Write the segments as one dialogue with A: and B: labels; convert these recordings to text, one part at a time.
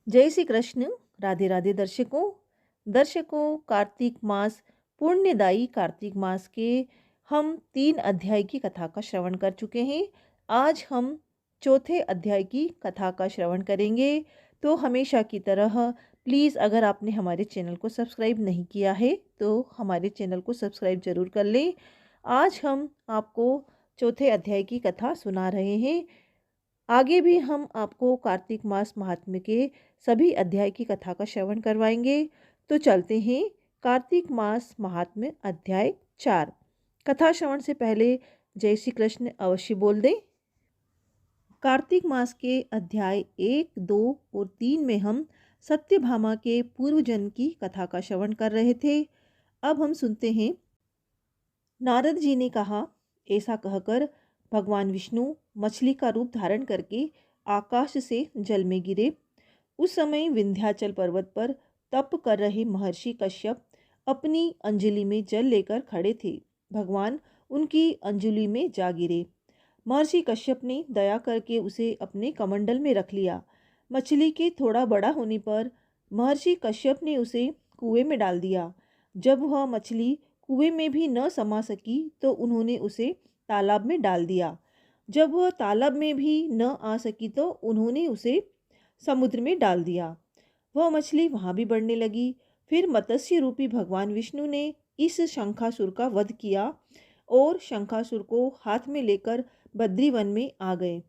A: जय श्री कृष्ण। राधे राधे दर्शकों कार्तिक मास पुण्यदायी कार्तिक मास के हम 3 अध्याय की कथा का श्रवण कर चुके हैं। आज हम चौथे अध्याय की कथा का श्रवण करेंगे। तो हमेशा की तरह प्लीज़ अगर आपने हमारे चैनल को सब्सक्राइब नहीं किया है तो हमारे चैनल को सब्सक्राइब ज़रूर कर लें। आज हम आपको चौथे अध्याय की कथा सुना रहे हैं। आगे भी हम आपको कार्तिक मास महात्म्य के सभी अध्याय की कथा का श्रवण करवाएंगे। तो चलते हैं कार्तिक मास महात्म्य अध्याय 4। कथा श्रवण से पहले जय श्री कृष्ण अवश्य बोल दें। कार्तिक मास के अध्याय 1, 2 और 3 में हम सत्यभामा के पूर्व जन्म की कथा का श्रवण कर रहे थे। अब हम सुनते हैं। नारद जी ने कहा, ऐसा कहकर भगवान विष्णु मछली का रूप धारण करके आकाश से जल में गिरे। उस समय विंध्याचल पर्वत पर तप कर रहे महर्षि कश्यप अपनी अंजलि में जल लेकर खड़े थे। भगवान उनकी अंजलि में जा गिरे। महर्षि कश्यप ने दया करके उसे अपने कमंडल में रख लिया। मछली के थोड़ा बड़ा होने पर महर्षि कश्यप ने उसे कुएं में डाल दिया। जब वह मछली कुएं में भी न समा सकी तो उन्होंने उसे तालाब में डाल दिया। जब वह तालाब में भी न आ सकी तो उन्होंने उसे समुद्र में डाल दिया। वह मछली वहाँ भी बढ़ने लगी। फिर मत्स्य रूपी भगवान विष्णु ने इस शंखासुर का वध किया और शंखासुर को हाथ में लेकर बद्रीवन में आ गए।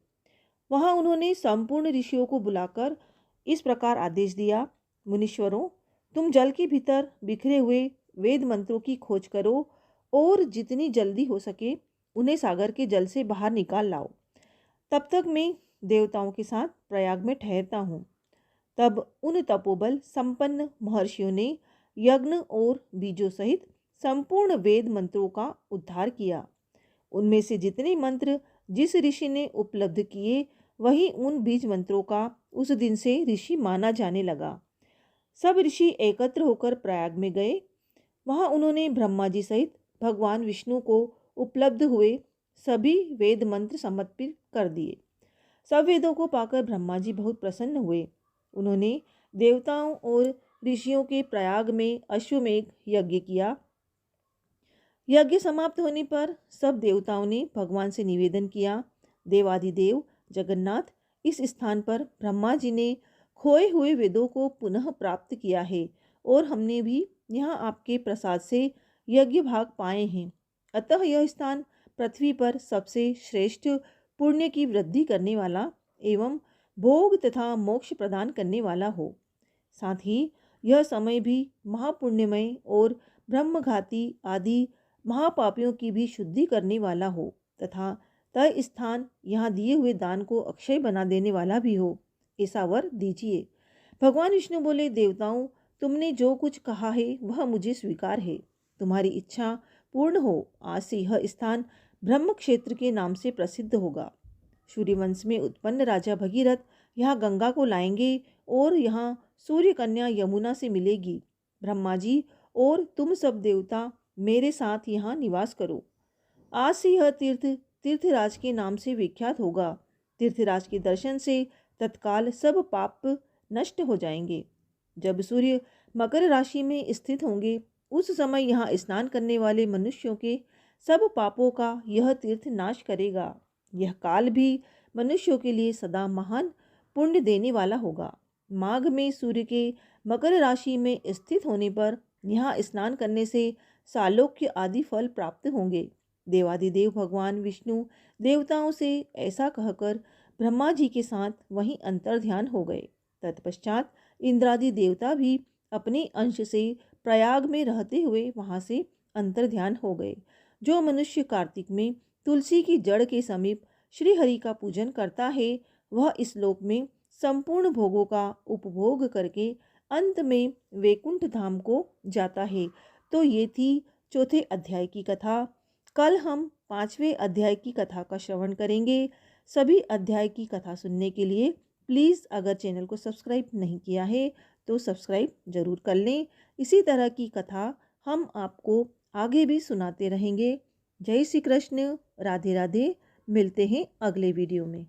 A: वहाँ उन्होंने संपूर्ण ऋषियों को बुलाकर इस प्रकार आदेश दिया, मुनीश्वरों, तुम जल के भीतर बिखरे हुए वेद मंत्रों की खोज करो और जितनी जल्दी हो सके उन्हें सागर के जल से बाहर निकाल लाओ। तब तक मैं देवताओं के साथ प्रयाग में ठहरता हूँ। तब उन तपोबल संपन्न महर्षियों ने यज्ञ और बीजों सहित संपूर्ण वेद मंत्रों का उद्धार किया। उनमें से जितने मंत्र जिस ऋषि ने उपलब्ध किए वही उन बीज मंत्रों का उस दिन से ऋषि माना जाने लगा। सब ऋषि एकत्र होकर प्रयाग में गए। वहाँ उन्होंने ब्रह्मा जी सहित भगवान विष्णु को उपलब्ध हुए सभी वेद मंत्र समर्पित कर दिए। सब वेदों को पाकर ब्रह्मा जी बहुत प्रसन्न हुए। उन्होंने देवताओं और ऋषियों के प्रयाग में अश्वमेघ यज्ञ किया। यज्ञ समाप्त होने पर सब देवताओं ने भगवान से निवेदन किया, देवाधिदेव जगन्नाथ, इस स्थान पर ब्रह्मा जी ने खोए हुए वेदों को पुनः प्राप्त किया है और हमने भी यहाँ आपके प्रसाद से यज्ञ भाग पाए हैं। अतः यह स्थान पृथ्वी पर सबसे श्रेष्ठ पुण्य की वृद्धि करने वाला एवं भोग तथा मोक्ष प्रदान करने वाला हो। साथ ही यह समय भी महापुण्यमय और ब्रह्मघाती आदि महापापियों की भी शुद्धि करने वाला हो तथा तय स्थान यहाँ दिए हुए दान को अक्षय बना देने वाला भी हो, ऐसा वर दीजिए। भगवान विष्णु बोले, देवताओं, तुमने जो कुछ कहा है वह मुझे स्वीकार है। तुम्हारी इच्छा पूर्ण हो। आज से यह स्थान ब्रह्म क्षेत्र के नाम से प्रसिद्ध होगा। सूर्यवंश में उत्पन्न राजा भगीरथ यहाँ गंगा को लाएंगे और यहाँ सूर्य कन्या यमुना से मिलेगी। ब्रह्मा जी और तुम सब देवता मेरे साथ यहाँ निवास करो। आज से यह तीर्थ तीर्थराज के नाम से विख्यात होगा। तीर्थराज के दर्शन से तत्काल सब पाप नष्ट हो जाएंगे। जब सूर्य मकर राशि में स्थित होंगे उस समय यहाँ स्नान करने वाले मनुष्यों के सब पापों का यह तीर्थ नाश करेगा। यह काल भी मनुष्यों के लिए सदा महान पुण्य देने वाला होगा। माघ में सूर्य के मकर राशि में स्थित होने पर यहाँ स्नान करने से सालोक्य आदि फल प्राप्त होंगे। देवादिदेव भगवान विष्णु देवताओं से ऐसा कहकर ब्रह्मा जी के साथ वहीं अंतर्ध्यान हो गए। तत्पश्चात इंद्रादि देवता भी अपने अंश से प्रयाग में रहते हुए वहां से अंतर्ध्यान हो गए। जो मनुष्य कार्तिक में तुलसी की जड़ के समीप श्री हरि का पूजन करता है वह इस लोक में संपूर्ण भोगों का उपभोग करके अंत में वैकुंठ धाम को जाता है। तो ये थी चौथे अध्याय की कथा। कल हम 5वें अध्याय की कथा का श्रवण करेंगे। सभी अध्याय की कथा सुनने के लिए प्लीज़ अगर चैनल को सब्सक्राइब नहीं किया है तो सब्सक्राइब जरूर कर लें। इसी तरह की कथा हम आपको आगे भी सुनाते रहेंगे। जय श्री कृष्ण। राधे राधे। मिलते हैं अगले वीडियो में।